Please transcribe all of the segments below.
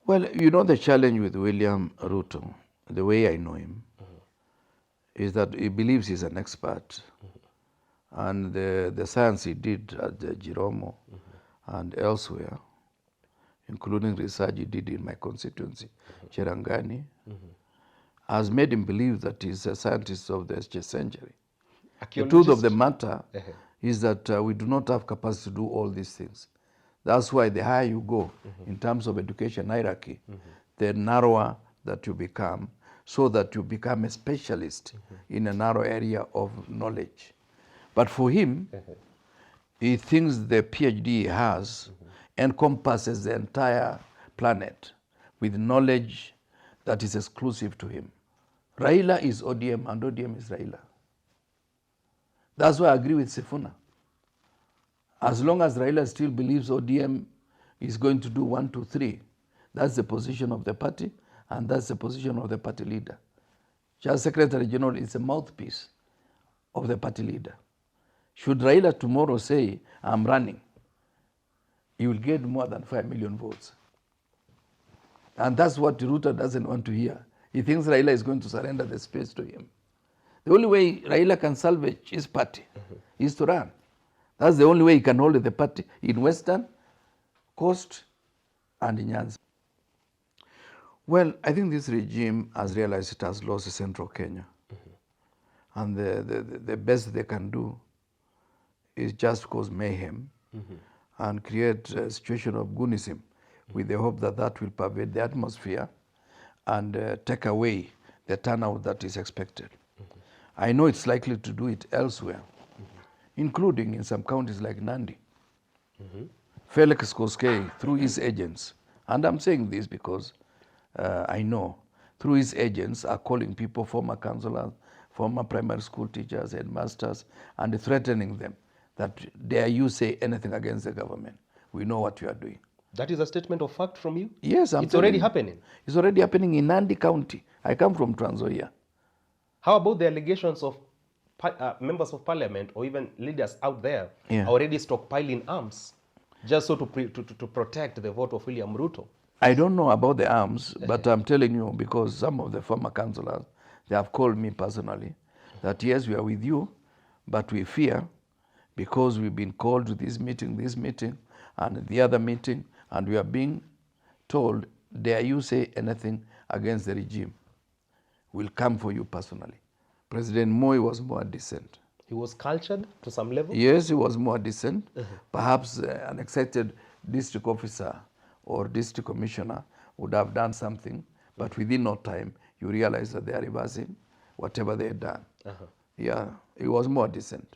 Well, you know the challenge with William Ruto, the way I know him, is that he believes he's an expert. And the science he did at the Giromo and elsewhere, including research he did in my constituency, Cherangani, has made him believe that he's a scientist of the century. The truth of the matter is that we do not have capacity to do all these things. That's why the higher you go in terms of education hierarchy, the narrower that you become, so that you become a specialist in a narrow area of knowledge. But for him, he thinks the PhD he has encompasses the entire planet with knowledge that is exclusive to him. Raila is ODM and ODM is Raila. That's why I agree with Sifuna. As long as Raila still believes ODM is going to do 1, 2, 3, that's the position of the party and that's the position of the party leader. Just Secretary General is a mouthpiece of the party leader. Should Raila tomorrow say, I'm running, he will get more than 5 million votes. And that's what Ruto doesn't want to hear. He thinks Raila is going to surrender the space to him. The only way Raila can salvage his party is to run. That's the only way he can hold the party in Western, Coast, and in Nyanza. Well, I think this regime has realized it has lost central Kenya. And the best they can do is just cause mayhem and create a situation of goonism with the hope that that will pervade the atmosphere and take away the turnout that is expected. I know it's likely to do it elsewhere, including in some counties like Nandi. Felix Koskei, through his agents, and I'm saying this because I know, through his agents are calling people, former councillors, former primary school teachers and masters, and threatening them that dare you say anything against the government, we know what you are doing. That is a statement of fact from you? Yes, it's already happening? It's already happening in Nandi County. I come from Trans Nzoia. How about the allegations of members of parliament or even leaders out there already stockpiling arms just so to protect the vote of William Ruto? I don't know about the arms, but I'm telling you, because some of the former councillors, they have called me personally, that yes, we are with you, but we fear because we've been called to this meeting, and the other meeting, and we are being told, dare you say anything against the regime, we'll come for you personally. President Moi was more decent. He was cultured to some level? Yes, he was more decent. Perhaps an excited district officer or district commissioner would have done something, but within no time, you realize that they are reversing whatever they had done. Yeah, he was more decent.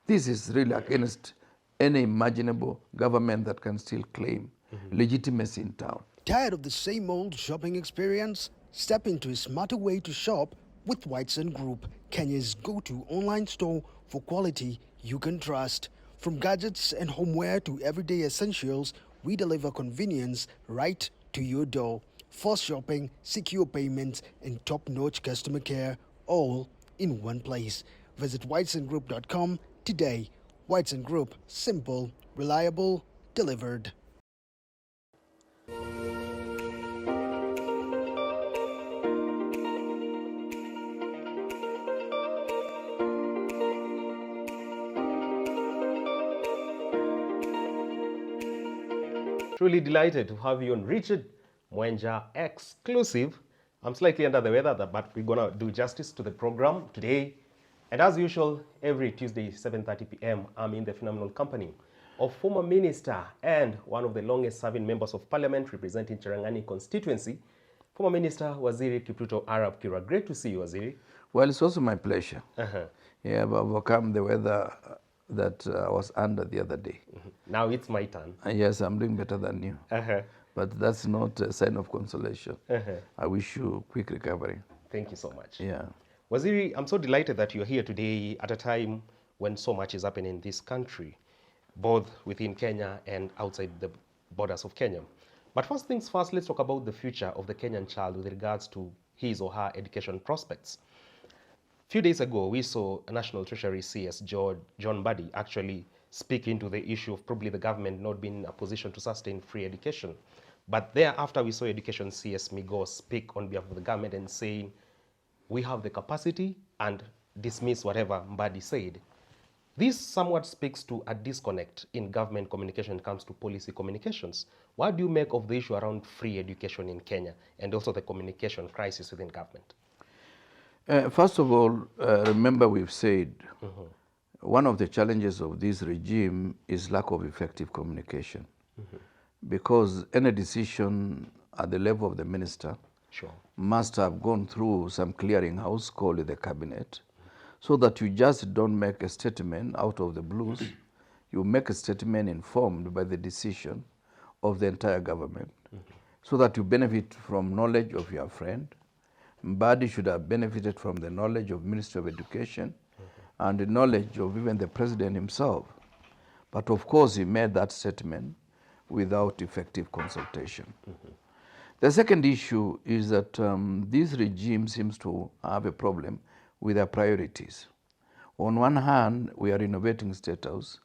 This is really against any imaginable government that can still claim legitimacy in town. Tired of the same old shopping experience? Step into a smarter way to shop with Whitsun Group, Kenya's go-to online store for quality you can trust. From gadgets and homeware to everyday essentials, we deliver convenience right to your door. Fast shopping, secure payments, and top-notch customer care, all in one place. Visit whitsungroup.com today. Whitsun Group, simple, reliable, delivered. Truly delighted to have you on Richard Mwenja exclusive. I'm slightly under the weather, but we're going to do justice to the program today. And as usual, every Tuesday, 7:30 p.m., I'm in the phenomenal company of former minister and one of the longest serving members of parliament representing Cherangani constituency, former minister Waziri Kipruto Arab Kira. Great to see you, Waziri. Well, it's also my pleasure. Yeah, I've overcome the weather that I was under the other day. Now it's my turn. Yes, I'm doing better than you. But that's not a sign of consolation. I wish you quick recovery. Thank you so much. Yeah. Waziri, I'm so delighted that you're here today at a time when so much is happening in this country, both within Kenya and outside the borders of Kenya. But first things first, let's talk about the future of the Kenyan child with regards to his or her education prospects. A few days ago, we saw National Treasury CS John Buddy actually speak into the issue of probably the government not being in a position to sustain free education. But thereafter, we saw Education CS Migo speak on behalf of the government and saying, we have the capacity, and dismiss whatever Mbadi said. This somewhat speaks to a disconnect in government communication when it comes to policy communications. What do you make of the issue around free education in Kenya and also the communication crisis within government? First of all, remember we've said one of the challenges of this regime is lack of effective communication. Because any decision at the level of the minister must have gone through some clearinghouse called the cabinet, so that you just don't make a statement out of the blues. You make a statement informed by the decision of the entire government, so that you benefit from knowledge of your friend. Mbadi should have benefited from the knowledge of Ministry of Education and the knowledge of even the president himself. But of course, he made that statement without effective consultation. The second issue is that this regime seems to have a problem with their priorities. On one hand, we are renovating State House.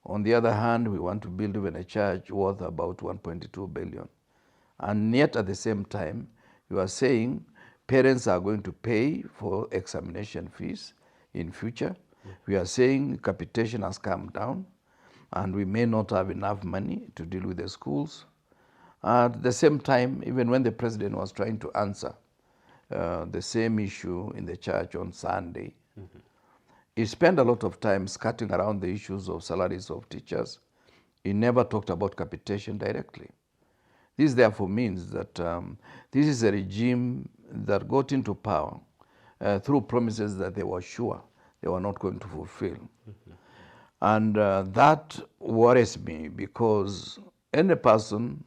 On the other hand, we want to build even a church worth about 1.2 billion. And yet at the same time, you are saying parents are going to pay for examination fees in future. We are saying capitation has come down, and we may not have enough money to deal with the schools. At the same time, even when the president was trying to answer the same issue in the church on Sunday, he spent a lot of time skirting around the issues of salaries of teachers. He never talked about capitation directly. This therefore means that this is a regime that got into power through promises that they were sure they were not going to fulfill. And that worries me, because any person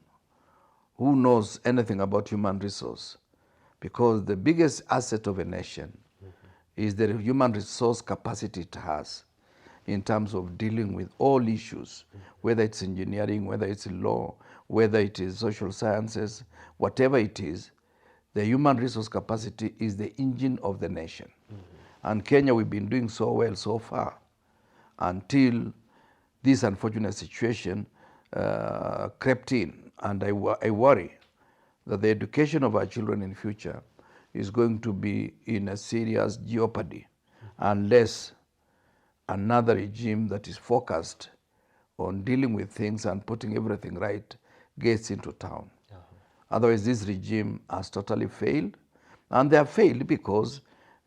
who knows anything about human resource, because the biggest asset of a nation is the human resource capacity it has in terms of dealing with all issues, whether it's engineering, whether it's law, whether it is social sciences, whatever it is, the human resource capacity is the engine of the nation. And Kenya, we've been doing so well so far, until this unfortunate situation crept in. And I worry that the education of our children in future is going to be in a serious jeopardy unless another regime that is focused on dealing with things and putting everything right gets into town. Otherwise, this regime has totally failed, and they have failed because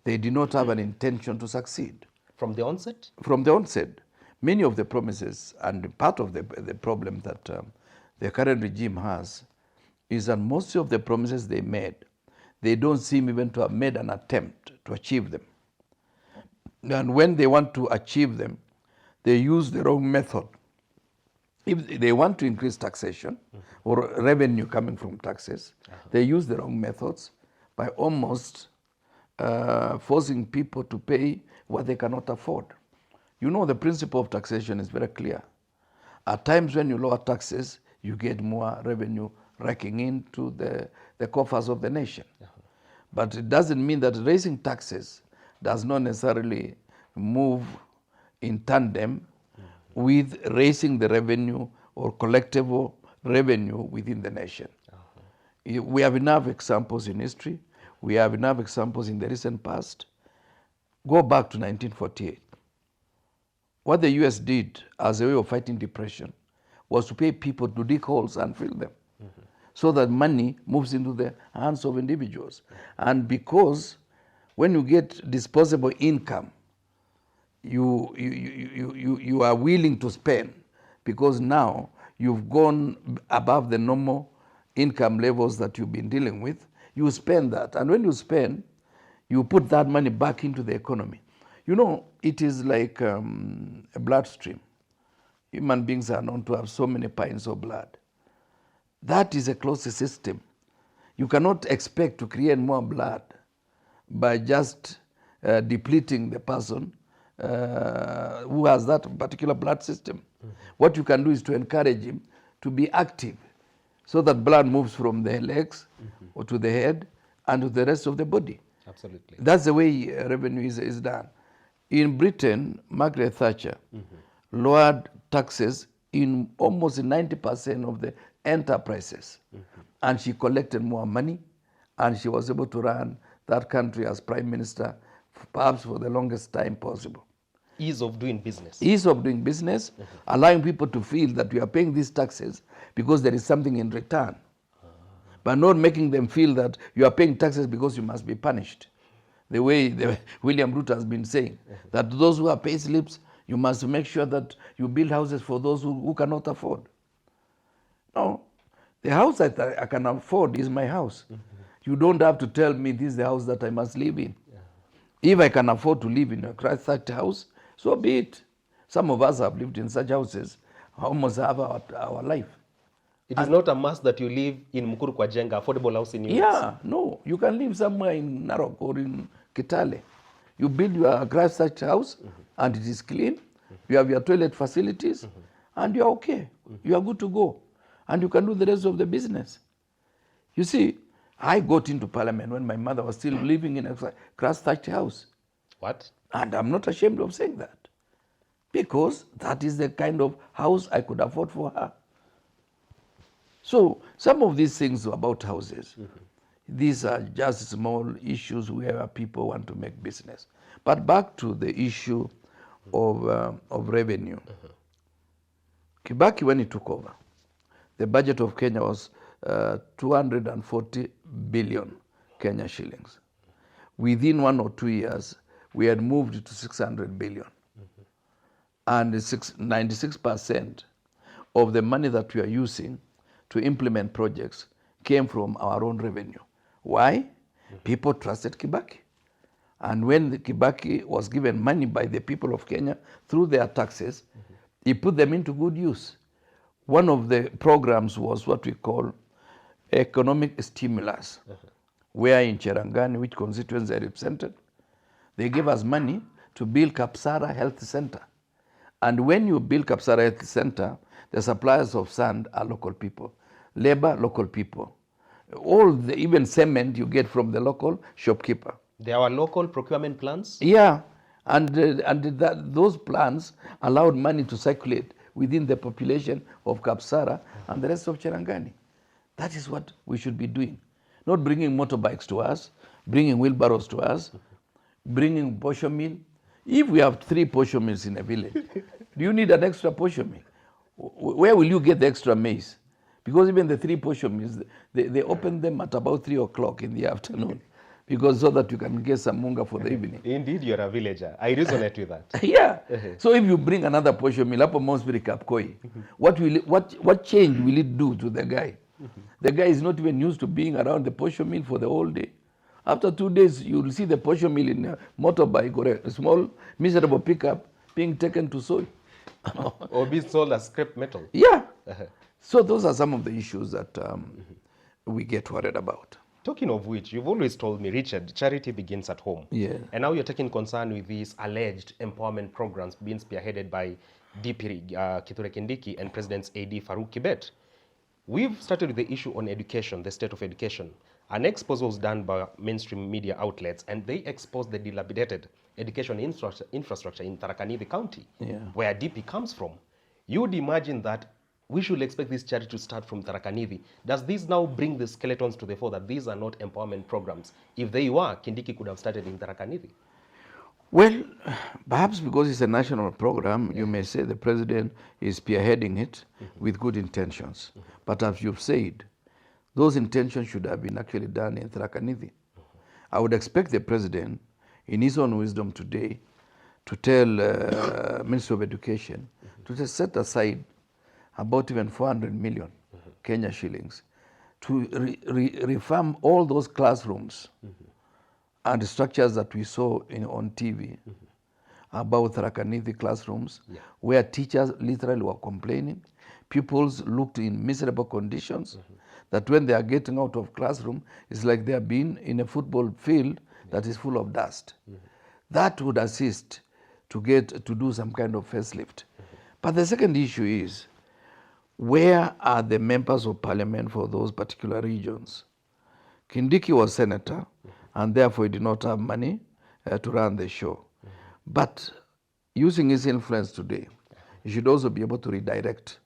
they did not have an intention to succeed. From the onset? From the onset. Many of the promises, and part of the problem that the current regime has, is that most of the promises they made, they don't seem even to have made an attempt to achieve them. And when they want to achieve them, they use the wrong method. If they want to increase taxation or revenue coming from taxes, they use the wrong methods by almost forcing people to pay what they cannot afford. You know, the principle of taxation is very clear. At times when you lower taxes, you get more revenue raking into the coffers of the nation. But it doesn't mean that raising taxes does not necessarily move in tandem with raising the revenue or collectible revenue within the nation. We have enough examples in history. We have enough examples in the recent past. Go back to 1948. What the US did as a way of fighting depression was to pay people to dig holes and fill them, so that money moves into the hands of individuals. And because when you get disposable income, you are willing to spend, because now you've gone above the normal income levels that you've been dealing with. You spend that, and when you spend, you put that money back into the economy. You know, it is like a bloodstream. Human beings are known to have so many pints of blood. That is a closed system. You cannot expect to create more blood by just depleting the person who has that particular blood system. What you can do is to encourage him to be active, so that blood moves from the legs or to the head and to the rest of the body. Absolutely. That's the way revenue is done. In Britain, Margaret Thatcher lowered taxes in almost 90% of the enterprises. And she collected more money, and she was able to run that country as prime minister, perhaps for the longest time possible. Ease of doing business. Ease of doing business, allowing people to feel that we are paying these taxes because there is something in return, but not making them feel that you are paying taxes because you must be punished. The way William Ruto has been saying, that those who are pay slips, you must make sure that you build houses for those who cannot afford. No, the house that I can afford is my house. You don't have to tell me this is the house that I must live in. If I can afford to live in a Christ-like house, so be it. Some of us have lived in such houses almost half our life. It is not a must that you live in Mukuru kwa Jenga, affordable housing units. Yeah, no. You can live somewhere in Narok or in Kitale. You build your Christ-like house and it is clean. You have your toilet facilities and you are okay. You are good to go. And you can do the rest of the business. You see, I got into parliament when my mother was still living in a Christ-like house. What? And I'm not ashamed of saying that. Because that is the kind of house I could afford for her. So some of these things about houses, these are just small issues where people want to make business. But back to the issue of revenue. Kibaki, when he took over, the budget of Kenya was 240 billion Kenya shillings. Within 1 or 2 years, we had moved to 600 billion. And 96% of the money that we are using to implement projects came from our own revenue. Why? People trusted Kibaki. And when the Kibaki was given money by the people of Kenya through their taxes, he put them into good use. One of the programs was what we call economic stimulus, where in Cherangani, which constituency I represented, they gave us money to build Kapsara Health Center. And when you build Kapsara Health Center, the suppliers of sand are local people, labor, local people. Even cement you get from the local shopkeeper. There were local procurement plans? Yeah, and those plans allowed money to circulate within the population of Kapsara and the rest of Cherangani. That is what we should be doing. Not bringing motorbikes to us, bringing wheelbarrows to us, bringing posho meal. If we have 3 posho meals in a village, do you need an extra posho meal? Where will you get the extra maize? Because even the 3 posho meals, they open them at about 3 o'clock in the afternoon, because so that you can get some munga for the evening. Indeed, you're a villager. I resonate with that. Yeah. So if you bring another posho meal up on Spirit Kapkoi, what change will it do to the guy? The guy is not even used to being around the posho meal for the whole day. After 2 days, you will see the posho meal in a motorbike or a small, miserable pickup being taken to soil. Or being sold as scrap metal. Yeah. So those are some of the issues that we get worried about. Talking of which, you've always told me, Richard, charity begins at home. Yeah. And now you're taking concern with these alleged empowerment programs being spearheaded by DP Kithure Kindiki and President's AD Farouk Kibet. We've started with the issue on education, the state of education. An expose was done by mainstream media outlets, and they exposed the dilapidated education infrastructure in Tharaka Nithi County, where DP comes from. You would imagine that we should expect this charity to start from Tharaka Nithi. Does this now bring the skeletons to the fore that these are not empowerment programs? If they were, Kindiki could have started in Tharaka Nithi. Well, perhaps because it's a national program, you may say the president is spearheading it with good intentions. But as you've said, those intentions should have been actually done in Tharaka Nithi. I would expect the president, in his own wisdom today, to tell Ministry of Education to just set aside about even 400 million Kenya shillings to reform all those classrooms and structures that we saw on TV about Tharaka Nithi classrooms, where teachers literally were complaining. Pupils looked in miserable conditions, that when they are getting out of classroom, it's like they are being in a football field that is full of dust. That would assist to do some kind of facelift. But the second issue is, where are the members of parliament for those particular regions? Kindiki was senator, and therefore he did not have money to run the show. But using his influence today, he should also be able to redirect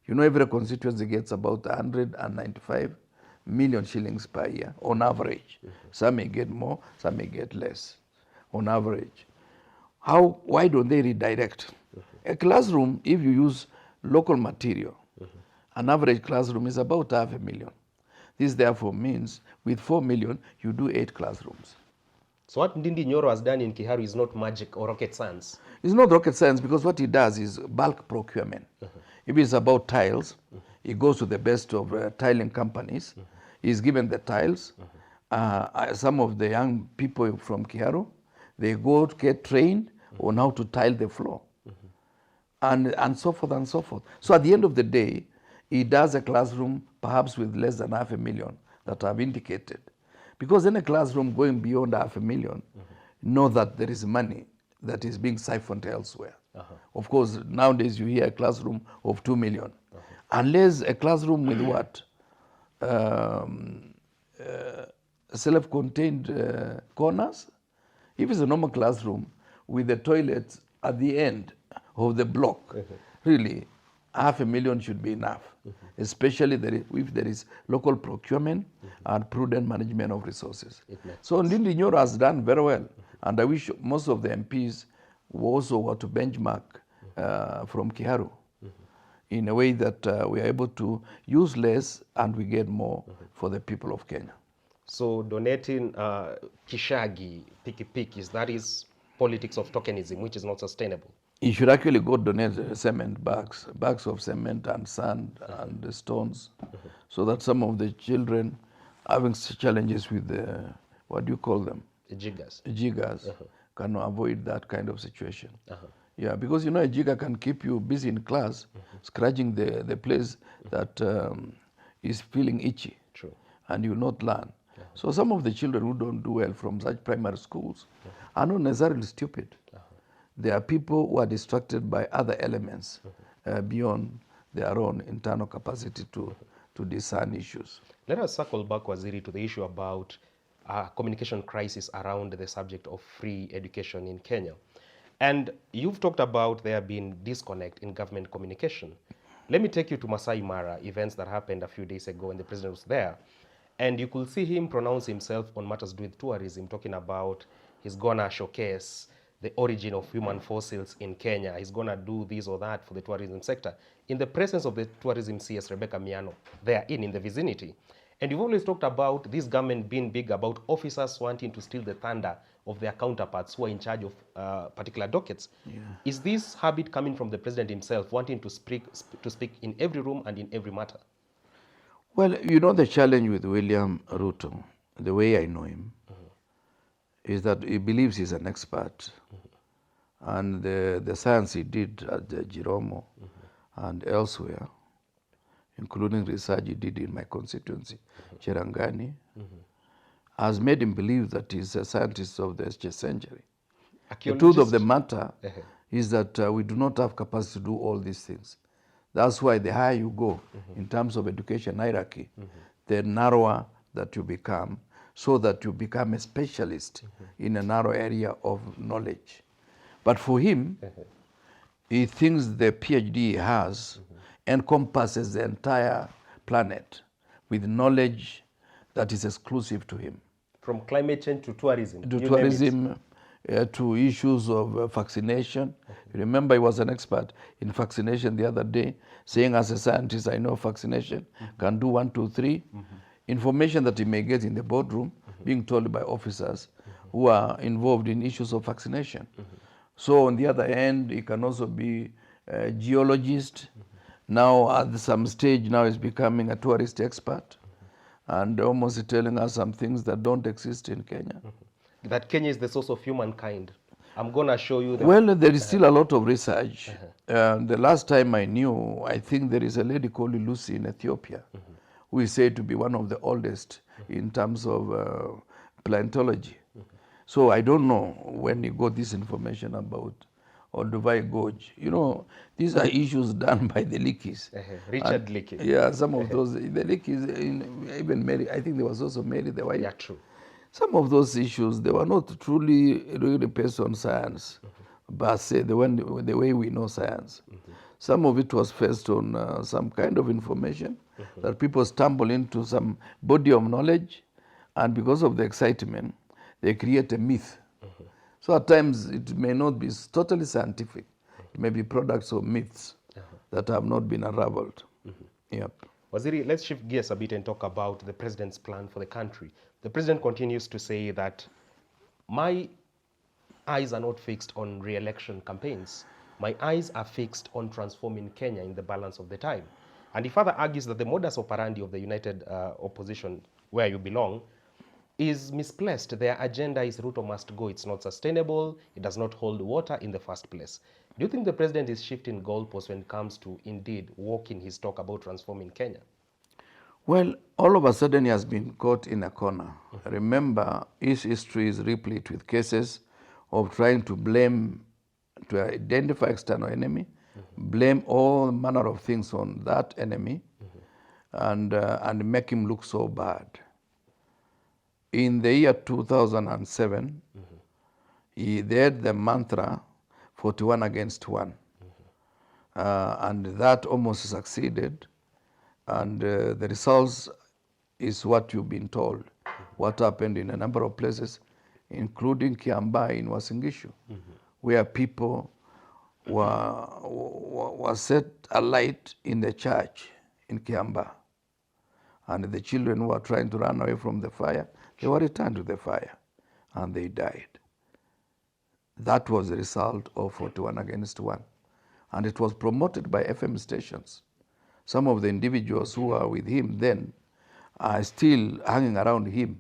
You know, every constituency gets about 195 million shillings per year on average. Some may get more, some may get less on average. Why don't they redirect? A classroom, if you use local material, an average classroom is about 500,000. This therefore means with 4 million, you do 8 classrooms. So what Ndindi Nyoro has done in Kiharu is not magic or rocket science. It's not rocket science because what he does is bulk procurement. If it's about tiles, he goes to the best of tiling companies. He's given the tiles. Some of the young people from Kiharu, they go to get trained on how to tile the floor. And so forth and so forth. So at the end of the day, he does a classroom perhaps with less than 500,000 that I've indicated. Because in a classroom going beyond 500,000, know that there is money that is being siphoned elsewhere. Of course, nowadays you hear a classroom of 2 million. Unless a classroom with what? Self-contained corners. If it's a normal classroom with the toilets at the end of the block, really, 500,000 should be enough, especially if there is local procurement and prudent management of resources. So Ndindi Nyoro has done very well, and I wish most of the MPs also were to benchmark from Kiharu in a way that we are able to use less and we get more for the people of Kenya. So donating kishagi, pikipikis, that is politics of tokenism, which is not sustainable. You should actually go donate cement bags of cement and sand and stones, so that some of the children having challenges with the, what do you call them? Jiggers can avoid that kind of situation. Yeah, because you know a jigger can keep you busy in class, scratching the place that is feeling itchy. True. And you will not learn. So some of the children who don't do well from such primary schools are not necessarily stupid. There are people who are distracted by other elements beyond their own internal capacity to discern issues. Let us circle back, Waziri, to the issue about communication crisis around the subject of free education in Kenya. And you've talked about there being disconnect in government communication. Let me take you to Masai Mara, events that happened a few days ago when the president was there. And you could see him pronounce himself on matters to do with tourism, talking about he's gonna showcase the origin of human fossils in Kenya. He's gonna do this or that for the tourism sector. In the presence of the tourism CS, Rebecca Miano, there in the vicinity. And you've always talked about this government being big about officers wanting to steal the thunder of their counterparts who are in charge of particular dockets. Yeah. Is this habit coming from the president himself, wanting to speak in every room and in every matter? Well, you know the challenge with William Ruto, the way I know him, is that he believes he's an expert. And the science he did at the Giromo and elsewhere, including research he did in my constituency, Cherangani, has made him believe that he's a scientist of the 20th century. The truth of the matter is that we do not have capacity to do all these things. That's why the higher you go in terms of education hierarchy, the narrower that you become, so that you become a specialist in a narrow area of knowledge. But for him, he thinks the PhD he has encompasses the entire planet with knowledge that is exclusive to him. From climate change to tourism. To tourism, to issues of vaccination. Remember, he was an expert in vaccination the other day, saying as a scientist, I know vaccination can do 1, 2, 3. Information that he may get in the boardroom, being told by officers who are involved in issues of vaccination. So on the other hand, he can also be a geologist. Now at some stage now he's becoming a tourist expert and almost telling us some things that don't exist in Kenya. That Kenya is the source of humankind. I'm going to show you that. Well, there is still a lot of research. The last time I knew, I think there is a lady called Lucy in Ethiopia, who is said to be one of the oldest in terms of paleontology. So I don't know when he got this information about Olduvai Gorge. You know, these are issues done by the Likis. Richard Leakey. Yeah, some of those, the Likis, even Mary, I think there was also Mary the White. Yeah, true. Some of those issues, they were not truly really based on science, but say the way we know science. Some of it was based on some kind of information that people stumble into some body of knowledge, and because of the excitement, they create a myth. So at times it may not be totally scientific. It may be products of myths that have not been unraveled. Yep. Waziri, let's shift gears a bit and talk about the president's plan for the country. The president continues to say that my eyes are not fixed on re-election campaigns. My eyes are fixed on transforming Kenya in the balance of the time. And he further argues that the modus operandi of the united opposition, where you belong, is misplaced. Their agenda is Ruto must go. It's not sustainable. It does not hold water in the first place. Do you think the president is shifting goalposts when it comes to indeed walking his talk about transforming Kenya? Well, all of a sudden he has been caught in a corner. Remember, his history is replete with cases of trying to blame, to identify external enemy, blame all manner of things on that enemy, and make him look so bad. In the year 2007, they had the mantra 41 against 1. And that almost succeeded. And the results is what you've been told. What happened in a number of places, including Kiambaa in Uasin Gishu, where people were set alight in the church in Kiambaa. And the children who were trying to run away from the fire, they were returned to the fire and they died. That was the result of 41 against 1. And it was promoted by FM stations. Some of the individuals who were with him then are still hanging around him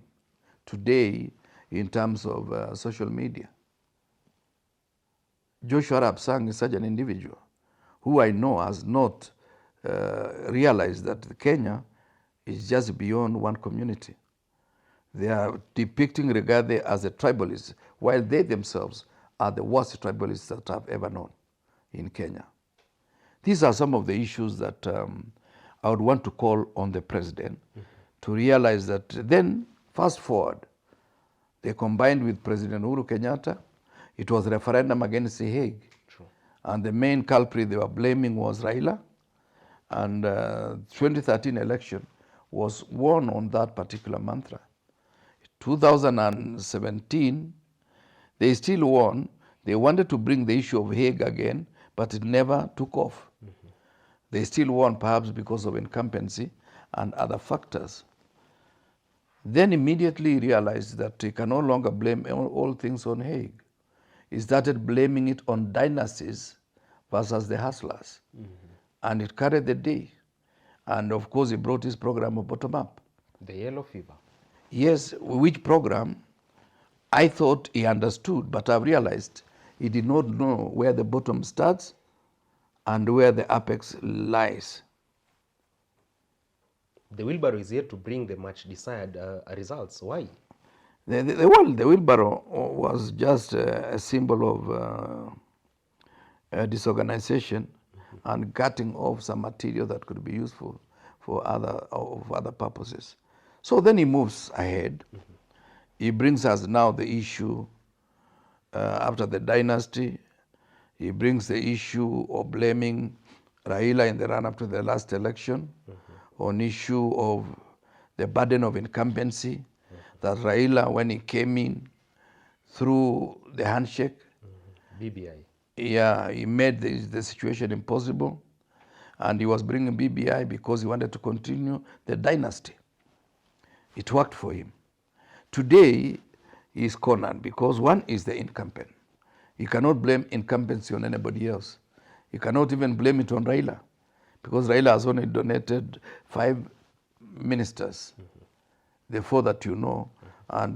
today in terms of social media. Joshua Rapsang is such an individual who I know has not realized that Kenya is just beyond one community. They are depicting Rigathi as a tribalist, while they themselves are the worst tribalists that I've ever known in Kenya. These are some of the issues that I would want to call on the president to realize that then, fast forward, they combined with President Uhuru Kenyatta. It was a referendum against the Hague. True. And the main culprit they were blaming was Raila. And 2013 election was won on that particular mantra. 2017, they still won. They wanted to bring the issue of Hague again, but it never took off. They still won, perhaps because of incumbency and other factors. Then immediately realized that he can no longer blame all things on Hague. He started blaming it on dynasties versus the hustlers. And it carried the day. And of course, he brought his program of bottom-up. The yellow fever. Yes, which program I thought he understood, but I've realized he did not know where the bottom starts and where the apex lies. The wheelbarrow is here to bring the much desired results. Why? The wheelbarrow was just a symbol of disorganization and cutting off some material that could be useful for other purposes. So then he moves ahead. He brings us now the issue after the dynasty. He brings the issue of blaming Raila in the run-up to the last election on issue of the burden of incumbency, that Raila, when he came in through the handshake, BBI. yeah, he made the situation impossible. And he was bringing BBI because he wanted to continue the dynasty. It worked for him. Today, he is cornered because one is the incumbent. You cannot blame incumbency on anybody else. You cannot even blame it on Raila because Raila has only donated 5 ministers, the 4 that you know, and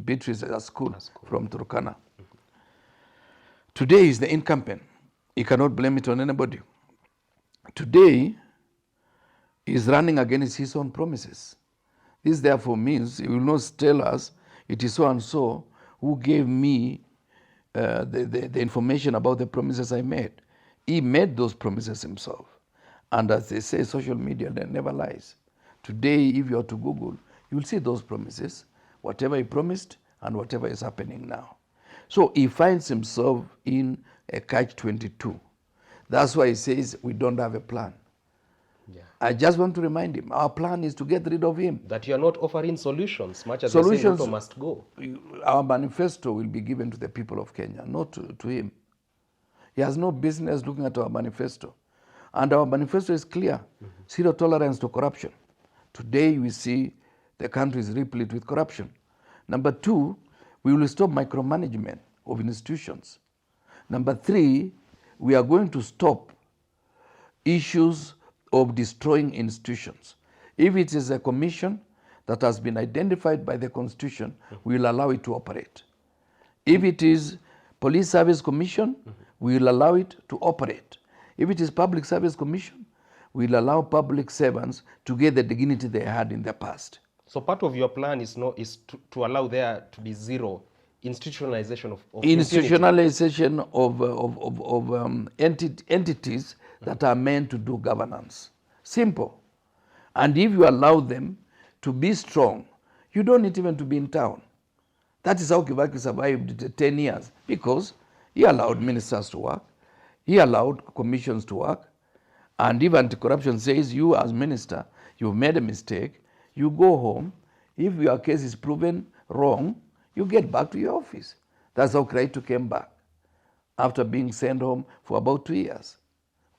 Beatrice at school from Turkana. Today is the incumbent. You cannot blame it on anybody. Today is running against his own promises. This therefore means he will not tell us it is so and so who gave me the information about the promises I made. He made those promises himself. And as they say, social media never lies. Today, if you are to Google, you will see those promises, whatever he promised and whatever is happening now. So he finds himself in a catch-22. That's why he says we don't have a plan. Yeah. I just want to remind him, our plan is to get rid of him. That you are not offering solutions, much as you're saying Ruto must go. Our manifesto will be given to the people of Kenya, not to him. He has no business looking at our manifesto. And our manifesto is clear. Zero tolerance to corruption. Today we see the country is replete with corruption. Number 2, we will stop micromanagement of institutions. Number 3, we are going to stop issues of destroying institutions. If it is a commission that has been identified by the Constitution, we will allow it to operate. If it is Police Service Commission, we will allow it to operate. If it is Public Service Commission, we will allow public servants to get the dignity they had in the past. So part of your plan is to allow there to be zero institutionalization of Institutionalization of entities that are meant to do governance. Simple. And if you allow them to be strong, you don't need even to be in town. That is how Kibaki survived 10 years, because he allowed ministers to work, he allowed commissions to work, and if anti-corruption says you as minister, you've made a mistake, you go home. If your case is proven wrong, you get back to your office. That's how Raila came back after being sent home for about 2 years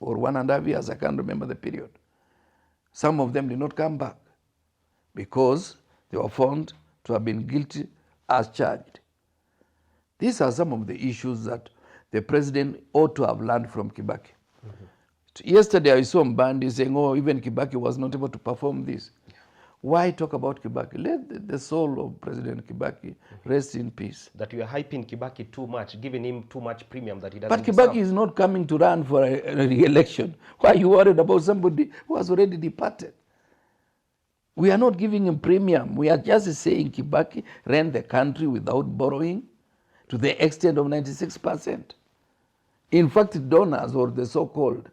or 1.5 years. I can't remember the period. Some of them did not come back because they were found to have been guilty as charged. These are some of the issues that the president ought to have learned from Kibaki. Yesterday I saw Mbandi saying, oh, even Kibaki was not able to perform this. Why talk about Kibaki? Let the soul of President Kibaki rest in peace. That you are hyping Kibaki too much, giving him too much premium that he doesn't But Kibaki deserve. is not coming to run for a re-election. Why are you worried about somebody who has already departed? We are not giving him premium. We are just saying Kibaki ran the country without borrowing to the extent of 96%. In fact, donors or the so-called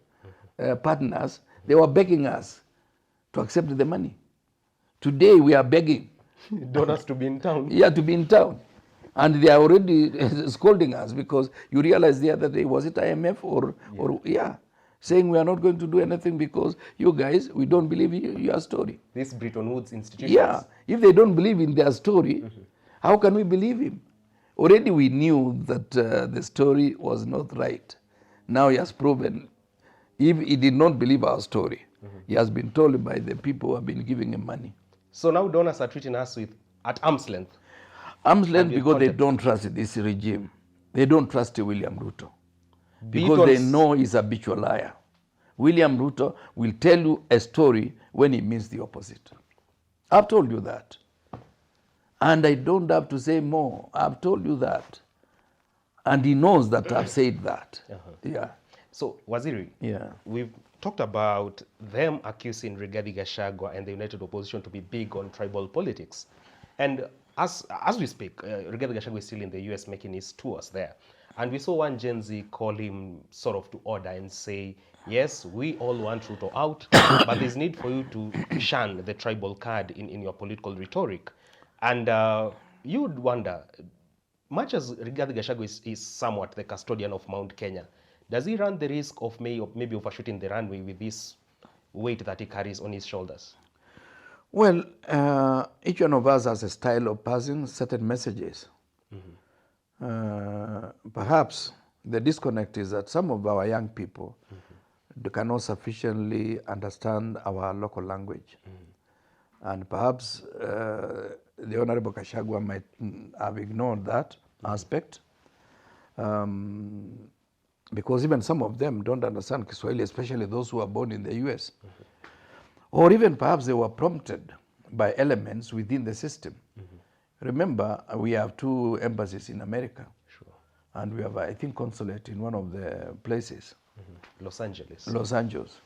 partners, they were begging us to accept the money. Today we are begging Donors to be in town. yeah, to be in town. And they are already scolding us because you realize the other day, was it IMF or saying we are not going to do anything because you guys, we don't believe your story. This Bretton Woods institutions. Yeah, if they don't believe in their story, how can we believe him? Already we knew that the story was not right. Now he has proven, if he did not believe our story, he has been told by the people who have been giving him money. So now donors are treating us at arm's length. Arm's length because they don't trust this regime. They don't trust William Ruto. Because they know he's a habitual liar. William Ruto will tell you a story when he means the opposite. I've told you that. And I don't have to say more. I've told you that. And he knows that I've said that. Yeah. So, Waziri, we've talked about them accusing Rigathi Gachagua and the United Opposition to be big on tribal politics. And as we speak, Rigathi Gachagua is still in the US making his tours there. And we saw one Gen Z call him sort of to order and say, yes, we all want Ruto out, but there's need for you to shun the tribal card in your political rhetoric. And you would wonder, much as Rigathi Gachagua is somewhat the custodian of Mount Kenya, does he run the risk of maybe overshooting the runway with this weight that he carries on his shoulders? Well, each one of us has a style of passing certain messages. Perhaps the disconnect is that some of our young people they cannot sufficiently understand our local language. And perhaps the Honorable Gachagua might have ignored that aspect. Because even some of them don't understand Kiswahili, especially those who are born in the US. Or even perhaps they were prompted by elements within the system. Remember, we have 2 embassies in America. Sure. And we have, I think, consulate in one of the places. Los Angeles. Los Angeles.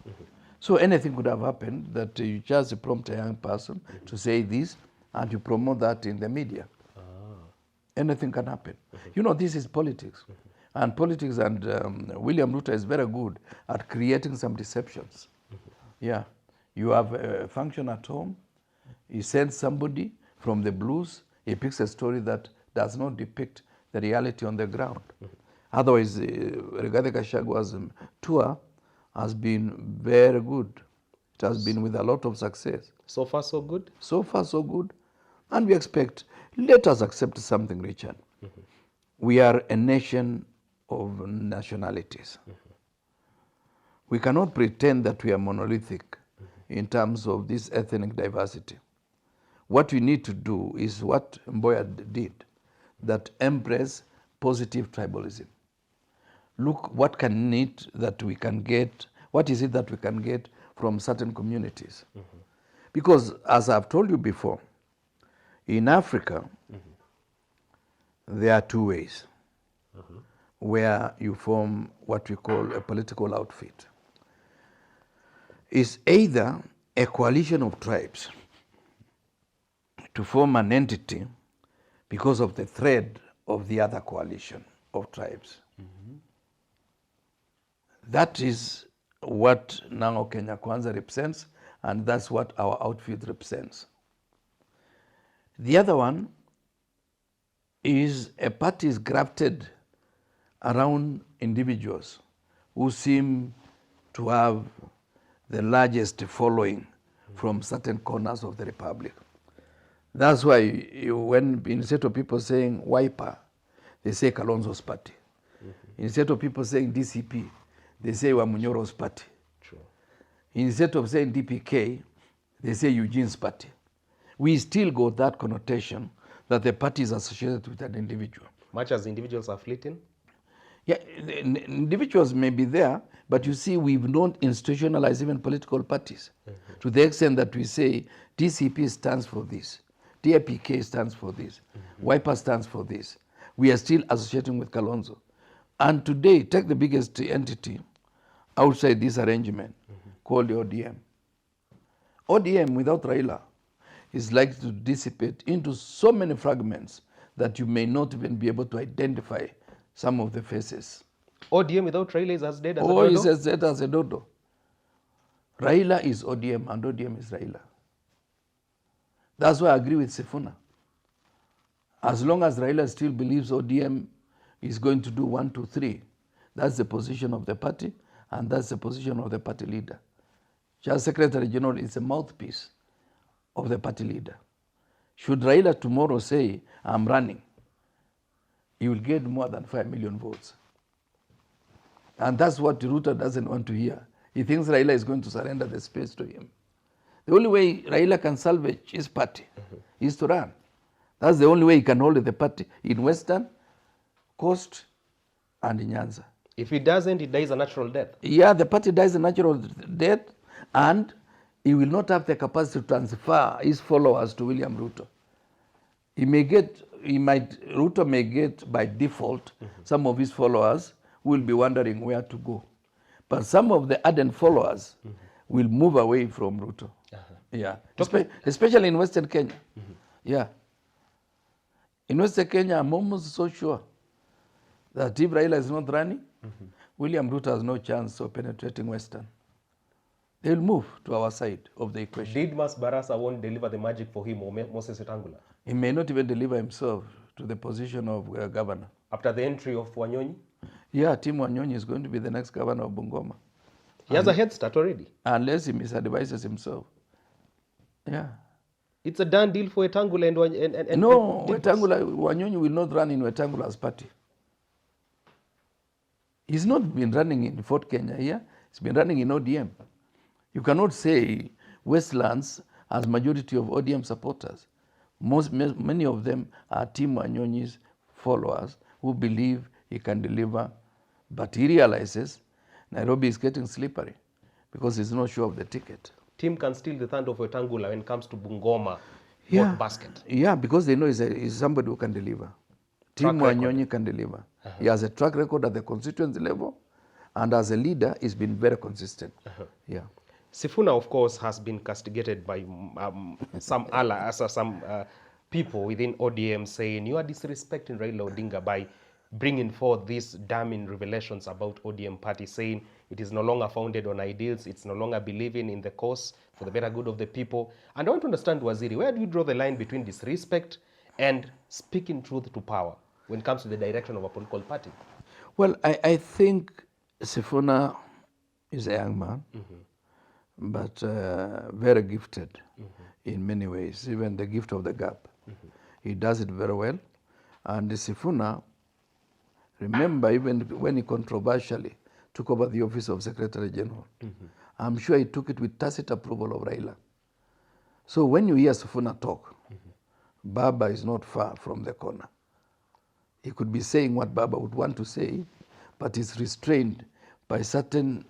So anything could have happened that you just prompt a young person to say this and you promote that in the media. Anything can happen. You know, this is politics. And politics and William Ruto is very good at creating some deceptions. Yeah. You have a function at home, he sends somebody from the blues, he picks a story that does not depict the reality on the ground. Otherwise, Rigathi Gachagua's tour has been very good. It has been with a lot of success. So far, so good? So far, so good. And we expect, let us accept something, Richard. We are a nation of nationalities. We cannot pretend that we are monolithic in terms of this ethnic diversity. What we need to do is what Mboya did, that embrace positive tribalism. Look what we can get, what is it that we can get from certain communities. Because as I've told you before, in Africa, there are two ways where you form what we call a political outfit. It's either a coalition of tribes to form an entity because of the threat of the other coalition of tribes. That is what now Kenya Kwanza represents, and that's what our outfit represents. The other one is a party is grafted around individuals who seem to have the largest following from certain corners of the republic. That's why when instead of people saying Wiper, they say Kalonzo's party. Instead of people saying DCP, they say Wamunyoro's party. True. Instead of saying DPK, they say Eugene's party. We still got that connotation that the party is associated with an individual. Much as individuals are fleeting? Yeah, the individuals may be there, but you see, we've not institutionalized even political parties to the extent that we say DCP stands for this, DAPK stands for this, Wiper stands for this. We are still associating with Kalonzo. And today, take the biggest entity outside this arrangement called the ODM. ODM without Raila is likely to dissipate into so many fragments that you may not even be able to identify some of the faces. ODM without Raila is as dead as a Oh, dodo? is as dead as a dodo. Raila is ODM and ODM is Raila. That's why I agree with Sifuna. As long as Raila still believes ODM is going to do 1, 2, 3, that's the position of the party and that's the position of the party leader. Just Secretary General is a mouthpiece of the party leader. Should Raila tomorrow say, I'm running, he will get more than 5 million votes. And that's what Ruto doesn't want to hear. He thinks Raila is going to surrender the space to him. The only way Raila can salvage his party is to run. That's the only way he can hold the party in Western, Coast, and in Nyanza. If he doesn't, he dies a natural death. Yeah, the party dies a natural death, and he will not have the capacity to transfer his followers to William Ruto. Ruto may get by default some of his followers will be wondering where to go. But some of the ardent followers will move away from Ruto. Yeah, especially in Western Kenya. Yeah. In Western Kenya, I'm almost so sure that if Raila is not running, William Ruto has no chance of penetrating Western. They'll move to our side of the equation. Did Mas Barasa won't deliver the magic for him or Moses Wetangula? He may not even deliver himself to the position of governor. After the entry of Wanyonyi? Yeah, Tim Wanyonyi is going to be the next governor of Bungoma. He has a head start already. Unless he misadvises himself. Yeah. It's a done deal for Wetangula and no, Wanyonyi will not run in Wetangula's party. He's not been running in Fort Kenya here. He's been running in ODM. You cannot say Westlands has majority of ODM supporters. Many of them are Tim Wanyonyi's followers who believe he can deliver, but he realizes Nairobi is getting slippery because he's not sure of the ticket. Tim can steal the thunder of Wetangula when it comes to Bungoma vote basket. Yeah, because they know he's somebody who can deliver. Tim Wanyonyi can deliver. He has a track record at the constituency level, and as a leader, he's been very consistent. Yeah. Sifuna, of course, has been castigated by some people within ODM saying you are disrespecting Raila Odinga by bringing forth these damning revelations about ODM party, saying it is no longer founded on ideals, it's no longer believing in the cause for the better good of the people. And I want to understand, Waziri, where do you draw the line between disrespect and speaking truth to power when it comes to the direction of a political party? Well, I think Sifuna is a young man, but very gifted in many ways, even the gift of the gap. He does it very well. And Sifuna, remember, even when he controversially took over the office of Secretary General, I'm sure he took it with tacit approval of Raila. So when you hear Sifuna talk, Baba is not far from the corner. He could be saying what Baba would want to say, but is restrained by certain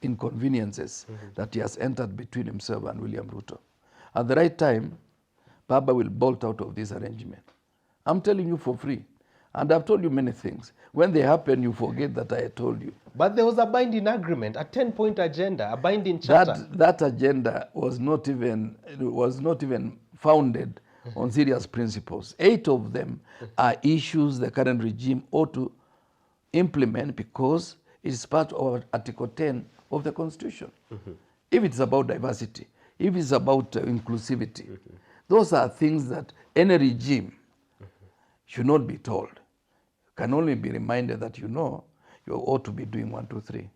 inconveniences that he has entered between himself and William Ruto. At the right time, Baba will bolt out of this arrangement. I'm telling you for free. And I've told you many things. When they happen, you forget that I told you. But there was a binding agreement, a 10-point agenda, a binding charter. That agenda was not even founded on serious principles. 8 of them are issues the current regime ought to implement because it is part of Article 10 of the Constitution. If it's about diversity, if it's about inclusivity, those are things that any regime should not be told. Can only be reminded that you ought to be doing 1, 2, 3.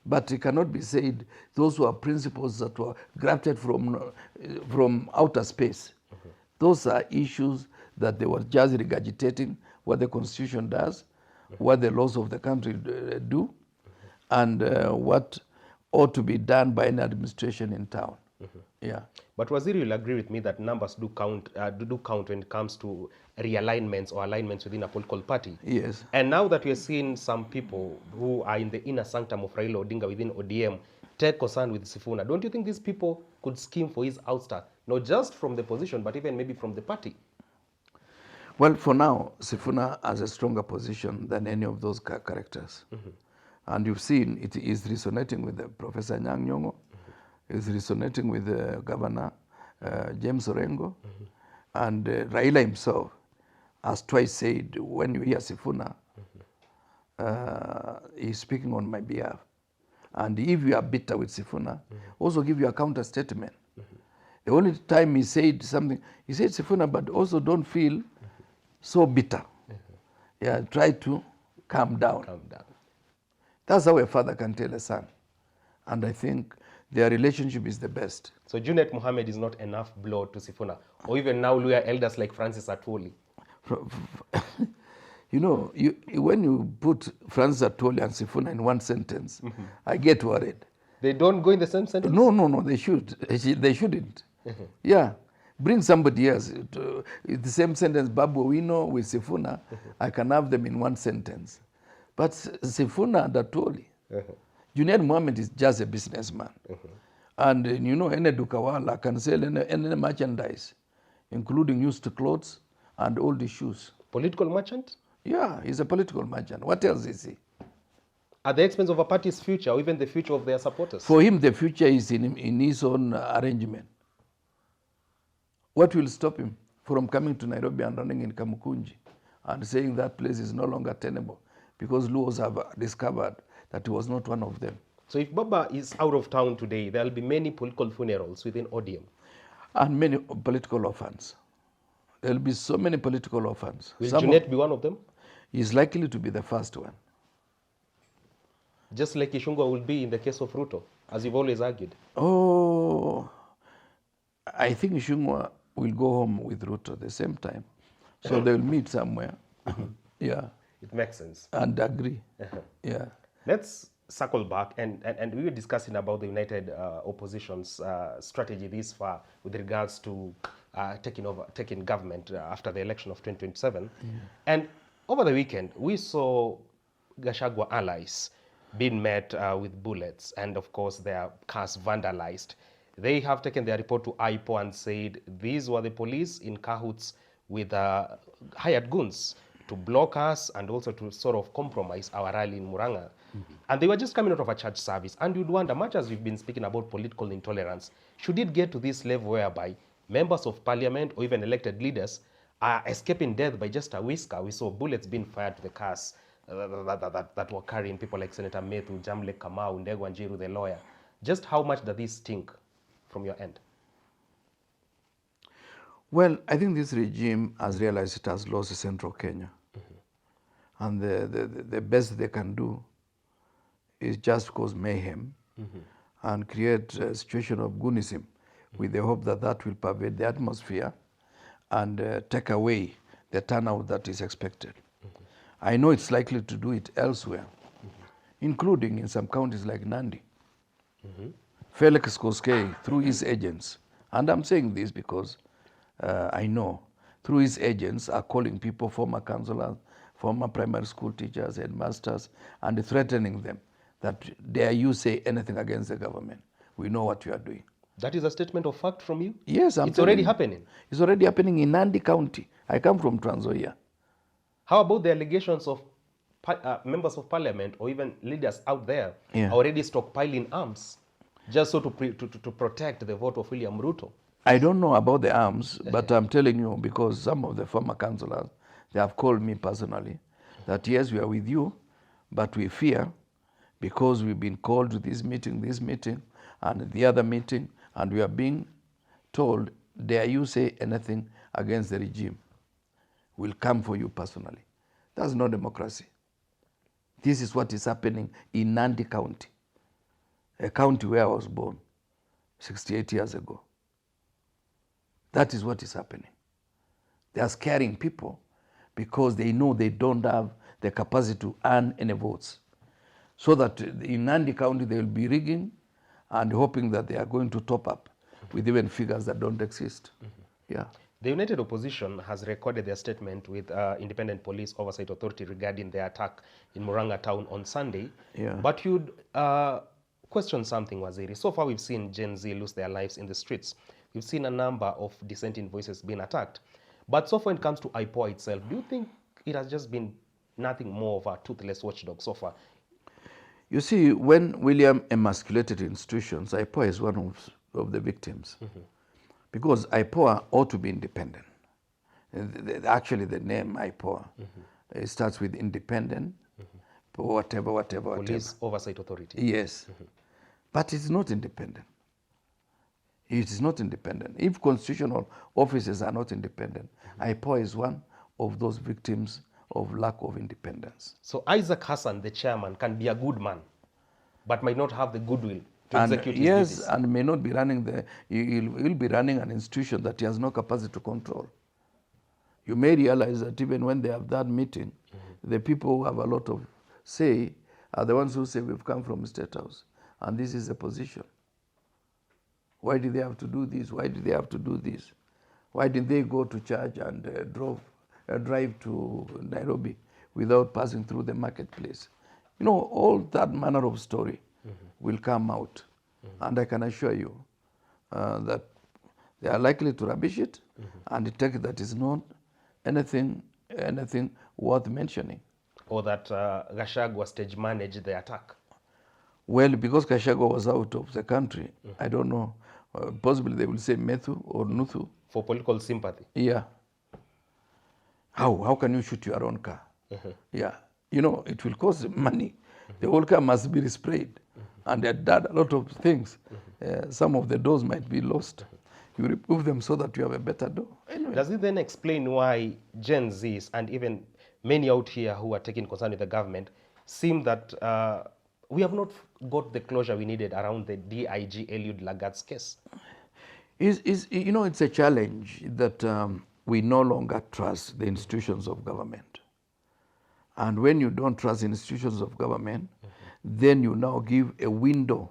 But it cannot be said those were principles that were grafted from outer space. Those are issues that they were just regurgitating what the Constitution does, what the laws of the country do, and what ought to be done by an administration in town. Yeah. But Waziri will agree with me that numbers do count when it comes to realignments or alignments within a political party. Yes. And now that we are seeing some people who are in the inner sanctum of Raila Odinga within ODM take concern with Sifuna, don't you think these people could scheme for his ouster, not just from the position, but even maybe from the party? Well, for now, Sifuna has a stronger position than any of those characters. And you've seen it is resonating with Professor Nyang' Nyong'o, is resonating with Governor James Orengo, and Raila himself has twice said, when you hear Sifuna, he's speaking on my behalf. And if you are bitter with Sifuna, also give you a counter statement. The only time he said something, he said Sifuna, but also don't feel so bitter. Yeah, try to calm down. Calm down. That's how a father can tell a son. And I think their relationship is the best. So Junet Mohammed is not enough blow to Sifuna, or even now Luya elders like Francis Atwoli. You know, when you put Francis Atwoli and Sifuna in one sentence, I get worried. They don't go in the same sentence? No, they should. They shouldn't. Yeah. Bring somebody else. The same sentence, Babu Owino with Sifuna, I can have them in one sentence. But Sifuna and Atwoli, Junet Mohammed is just a businessman. And any Dukawala can sell any merchandise, including used clothes and old shoes. Political merchant? Yeah, he's a political merchant. What else is he? At the expense of a party's future, or even the future of their supporters? For him, the future is in his own arrangement. What will stop him from coming to Nairobi and running in Kamukunji and saying that place is no longer tenable? Because Luos have discovered that he was not one of them. So if Baba is out of town today, there will be many political funerals within ODM. And many political orphans. There will be so many political orphans. Will Junet be one of them? He's likely to be the first one. Just like Ishungwa will be in the case of Ruto, as you've always argued. Oh, I think Ishungwa will go home with Ruto at the same time. So they'll meet somewhere. Yeah. It makes sense. And agree. Yeah. Let's circle back, and we were discussing about the United Opposition's strategy this far with regards to taking government after the election of 2027. And over the weekend, we saw Gachagua allies being met with bullets, and of course their cars vandalized. They have taken their report to IPO and said these were the police in cahoots with hired goons to block us and also to sort of compromise our rally in Murang'a. And they were just coming out of a church service. And you'd wonder, much as we've been speaking about political intolerance, should it get to this level whereby members of parliament or even elected leaders are escaping death by just a whisker? We saw bullets being fired to the cars that were carrying people like Senator Methu, Jamle Kamau, Ndegwa Njiru, the lawyer. Just how much does this stink from your end? Well, I think this regime has realized it has lost central Kenya. And the best they can do is just cause mayhem and create a situation of goonism with the hope that that will pervade the atmosphere and take away the turnout that is expected. I know it's likely to do it elsewhere, including in some counties like Nandi. Felix Koskei, through his agents, and I'm saying this because I know, through his agents are calling people, former councillors, former primary school teachers, headmasters, and threatening them that dare you say anything against the government. We know what you are doing. That is a statement of fact from you? Yes, It's already happening. It's already happening in Nandi County. I come from Trans Nzoia. How about the allegations of members of parliament or even leaders out there already stockpiling arms just so to protect the vote of William Ruto? I don't know about the arms, but I'm telling you because some of the former councillors, they have called me personally that yes, we are with you, but we fear because we've been called to this meeting, and the other meeting, and we are being told, dare you say anything against the regime, we'll come for you personally. That's not democracy. This is what is happening in Nandi County, a county where I was born 68 years ago. That is what is happening. They are scaring people because they know they don't have the capacity to earn any votes. So that in Nandi County they will be rigging and hoping that they are going to top up with even figures that don't exist. Yeah. The United Opposition has recorded their statement with Independent Police Oversight Authority regarding the attack in Murang'a town on Sunday. Yeah. But you'd question something, Waziri. So far we've seen Gen Z lose their lives in the streets. We've seen a number of dissenting voices being attacked. But so far when it comes to IPOA itself, do you think it has just been nothing more of a toothless watchdog so far? You see, when William emasculated institutions, IPOA is one of the victims. Because IPOA ought to be independent. Actually, the name IPOA, it starts with independent, whatever. Police Oversight Authority. Yes. But it's not independent. It is not independent. If constitutional offices are not independent, IPOA is one of those victims of lack of independence. So Isaac Hassan, the chairman, can be a good man, but might not have the goodwill to execute his duties. Yes, and may not be running he'll be running an institution that he has no capacity to control. You may realize that even when they have that meeting, the people who have a lot of say are the ones who say we've come from State House, and this is the position. Why did they have to do this? Why did they have to do this? Why did they go to church and drive to Nairobi without passing through the marketplace? You know, all that manner of story will come out. And I can assure you that they are likely to rubbish it and take that is not anything worth mentioning. Or that Gachagua stage managed the attack. Well, because Gachagua was out of the country, I don't know. Possibly they will say Methu or Nuthu. For political sympathy. Yeah. How can you shoot your own car? Yeah. You know, it will cost money. The whole car must be resprayed. And they had done a lot of things. Some of the doors might be lost. You remove them so that you have a better door. Anyway. Does it then explain why Gen Zs and even many out here who are taking concern with the government seem that we have not got the closure we needed around the DIG Eliud Lagat's case? You know, it's a challenge that we no longer trust the institutions of government. And when you don't trust the institutions of government, then you now give a window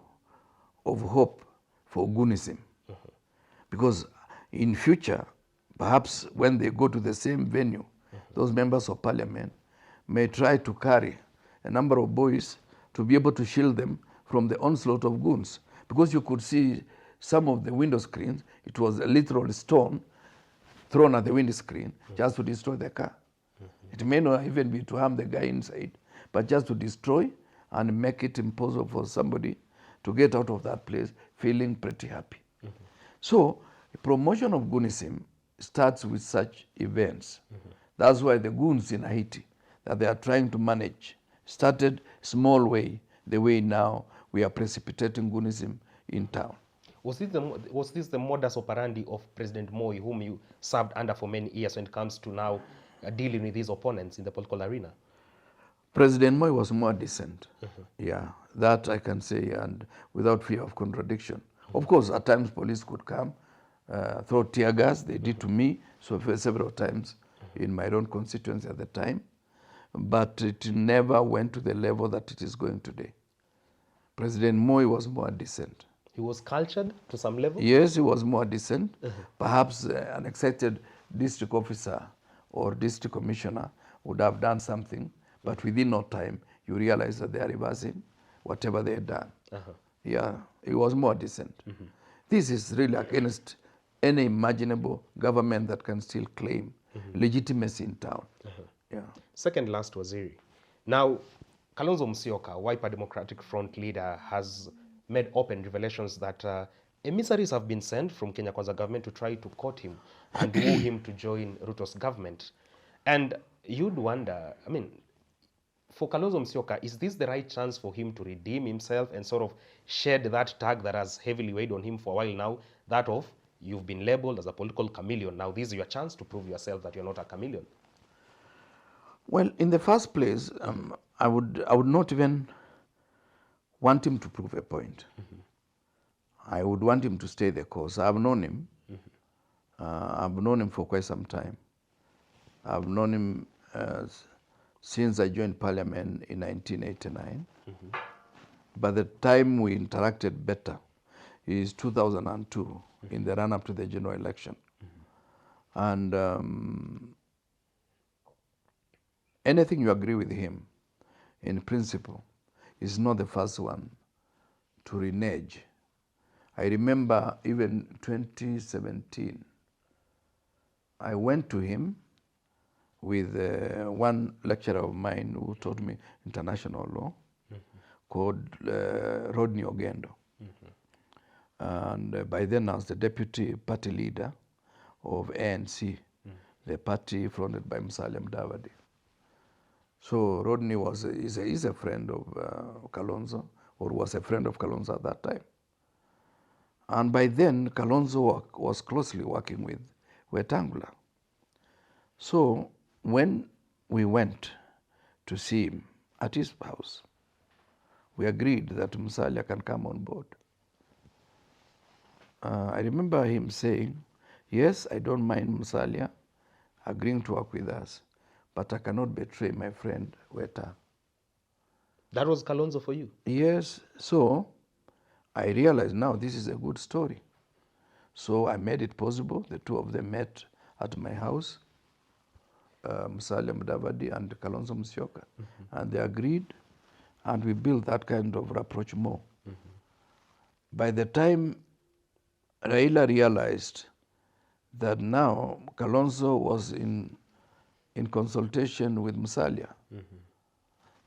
of hope for goonism. Because in future, perhaps when they go to the same venue, those members of parliament may try to carry a number of boys to be able to shield them from the onslaught of goons. Because you could see some of the window screens, it was a literal stone thrown at the window screen just to destroy the car. It may not even be to harm the guy inside, but just to destroy and make it impossible for somebody to get out of that place feeling pretty happy. So, promotion of goonism starts with such events. That's why the goons in Haiti, that they are trying to manage, started small way, the way now we are precipitating goonism in town. Was this the modus operandi of President Moi, whom you served under for many years when it comes to now dealing with his opponents in the political arena? President Moi was more decent. Yeah, that I can say, and without fear of contradiction. Of course, at times police could come, throw tear gas. They did to me so for several times in my own constituency at the time. But it never went to the level that it is going today. President Moi was more decent. He was cultured to some level? Yes, he was more decent. Perhaps an excited district officer or district commissioner would have done something, but within no time, you realize that they are reversing whatever they had done. Yeah, he was more decent. This is really against any imaginable government that can still claim legitimacy in town. Yeah. Second last Waziri. Now, Kalonzo Musyoka, Wiper Democratic Front leader, has made open revelations that emissaries have been sent from Kenya Kwanza government to try to court him and woo him to join Ruto's government. And you'd wonder, I mean, for Kalonzo Musyoka, is this the right chance for him to redeem himself and sort of shed that tag that has heavily weighed on him for a while now, that of you've been labeled as a political chameleon. Now this is your chance to prove yourself that you're not a chameleon. Well, in the first place, I would not even want him to prove a point. I would want him to stay the course. I've known him. I've known him for quite some time. I've known him since I joined Parliament in 1989. By the time we interacted better is 2002 in the run-up to the general election. And anything you agree with him, in principle, is not the first one to renege. I remember even 2017, I went to him with one lecturer of mine who taught me international law called Rodney Ogendo. And by then I was the deputy party leader of ANC, the party fronted by Mudavadi. So Rodney is a friend of Kalonzo, or was a friend of Kalonzo at that time. And by then, Kalonzo was closely working with Wetangula. So when we went to see him at his house, we agreed that Musalia can come on board. I remember him saying, yes, I don't mind Musalia agreeing to work with us, but I cannot betray my friend Weta. That was Kalonzo for you? Yes, so I realized now this is a good story. So I made it possible. The two of them met at my house, Musalia Mudavadi and Kalonzo Musyoka, and they agreed, and we built that kind of rapprochement more. By the time Raila realized that now Kalonzo was in consultation with Musalia,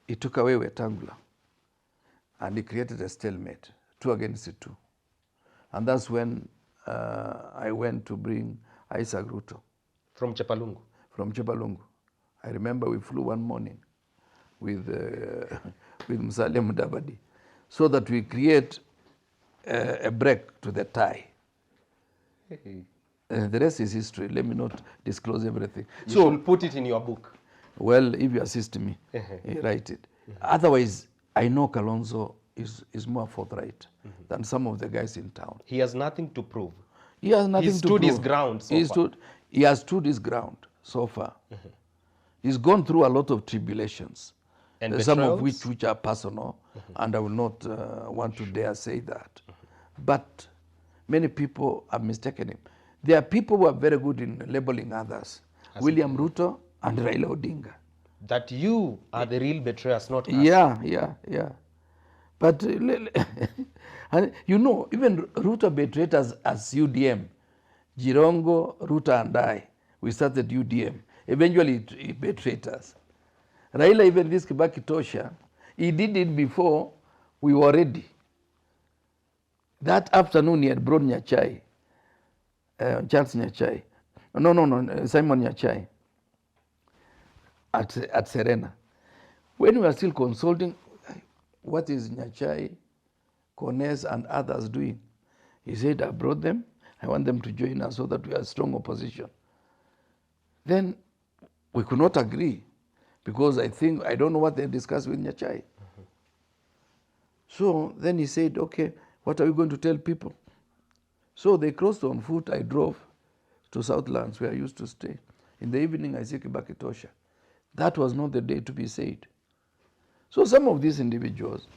he took away Wetangula, and he created a stalemate, 2 against 2. And that's when I went to bring Isaac Ruto. From Chepalungu? From Chepalungu. I remember we flew one morning with Musalia Mudavadi, so that we create a break to the tie. The rest is history. Let me not disclose everything. You should put it in your book. Well, if you assist me, write it. Otherwise, I know Kalonzo is more forthright than some of the guys in town. He has nothing to prove. He has nothing to prove. He stood his ground so far. He has stood his ground so far. He's gone through a lot of tribulations, And some of betrayals? which are personal, and I will not want to dare say that. But many people have mistaken him. There are people who are very good in labeling others. William Ruto and Raila Odinga. That you are the real betrayers, not us. Yeah. But, and you know, even Ruto betrayed us as UDM. Jirongo, Ruto and I, we started UDM. Eventually, he betrayed us. Raila, even this Kibaki Tosha, he did it before we were ready. That afternoon, he had brought Nyachai, Charles Nyachai. No, Simon Nyachai at Serena. When we were still consulting, what is Nyachai, Kones, and others doing? He said, I brought them. I want them to join us so that we are strong opposition. Then we could not agree because I don't know what they discussed with Nyachai. So then he said, okay, what are we going to tell people? So they crossed on foot. I drove to Southlands where I used to stay. In the evening, I said, Kibakitosha. That was not the day to be said. So some of these individuals,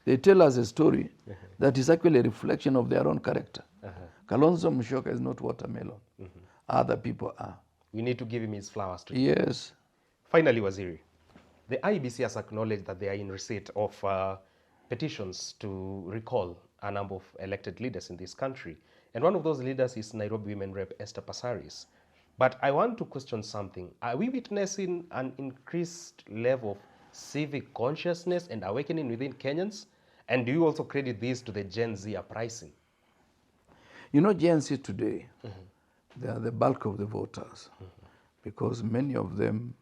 they tell us a story that is actually a reflection of their own character. Kalonzo Musyoka is not watermelon. Other people are. We need to give him his flowers today. Yes. Finally, Waziri, the IEBC has acknowledged that they are in receipt of petitions to recall a number of elected leaders in this country. And one of those leaders is Nairobi Women Rep Esther Passaris. But I want to question something. Are we witnessing an increased level of civic consciousness and awakening within Kenyans? And do you also credit this to the Gen Z uprising? You know, Gen Z today, they are the bulk of the voters because many of them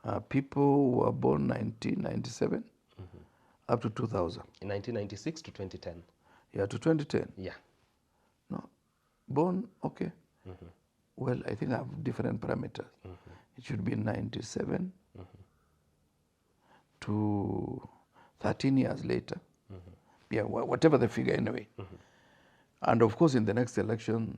are people who were born 1997 up to 2000. In 1996 to 2010. Yeah, to 2010. Yeah. No, born, okay. Well, I think I have different parameters. It should be 97 to 13 years later. Yeah, whatever the figure anyway. And of course, in the next election,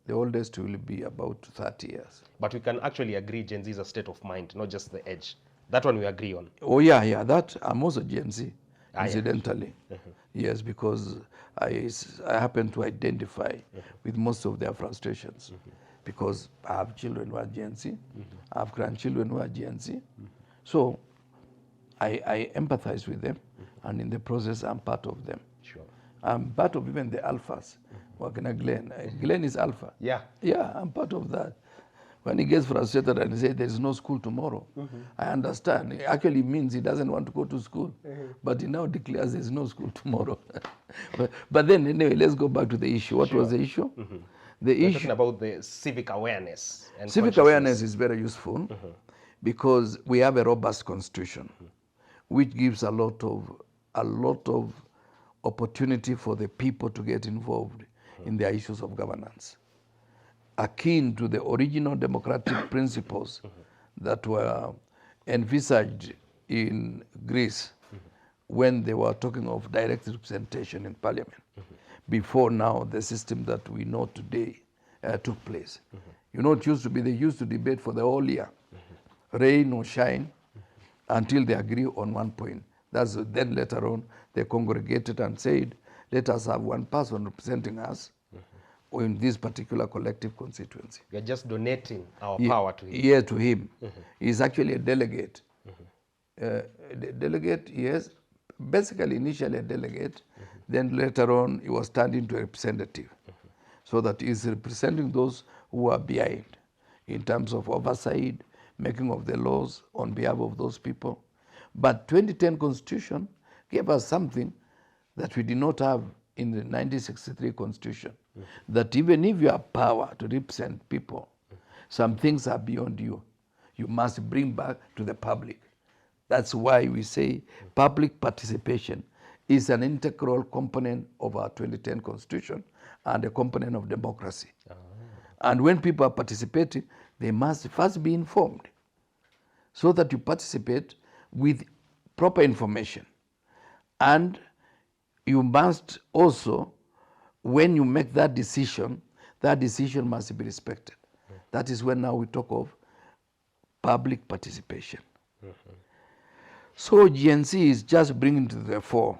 the oldest will be about 30 years. But we can actually agree Gen Z is a state of mind, not just the age. That one we agree on. Oh, yeah, that I'm also Gen Z, Ah, incidentally. yeah. Yes, because I happen to identify with most of their frustrations because I have children who are Gen Z, I have grandchildren who are Gen Z. So I empathize with them, and in the process, I'm part of them. Sure. I'm part of even the alphas. Glenn. Glenn is alpha. Yeah. Yeah, I'm part of that. When he gets frustrated and he says there is no school tomorrow, I understand. It actually means he doesn't want to go to school. But he now declares there is no school tomorrow. but then anyway, let's go back to the issue. What was the issue? We're talking about the civic awareness. And Civic awareness is very useful because we have a robust constitution which gives a lot of opportunity for the people to get involved in their issues of governance, akin to the original democratic principles that were envisaged in Greece when they were talking of direct representation in parliament, before now the system that we know today took place. You know, it used to be, they used to debate for the whole year, rain or shine, until they agree on one point. Then later on, they congregated and said, let us have one person representing us in this particular collective constituency. We are just donating our power to him. Yeah, to him. He's actually a delegate. Delegate, yes, basically initially a delegate, then later on he was turned into a representative. So that he's representing those who are behind in terms of oversight, making of the laws on behalf of those people. But 2010 Constitution gave us something that we did not have in the 1963 Constitution, that even if you have power to represent people, some things are beyond you. You must bring back to the public. That's why we say public participation is an integral component of our 2010 Constitution and a component of democracy. And when people are participating, they must first be informed so that you participate with proper information. And you must also, when you make that decision must be respected. That is when now we talk of public participation. So Gen Z is just bringing to the fore,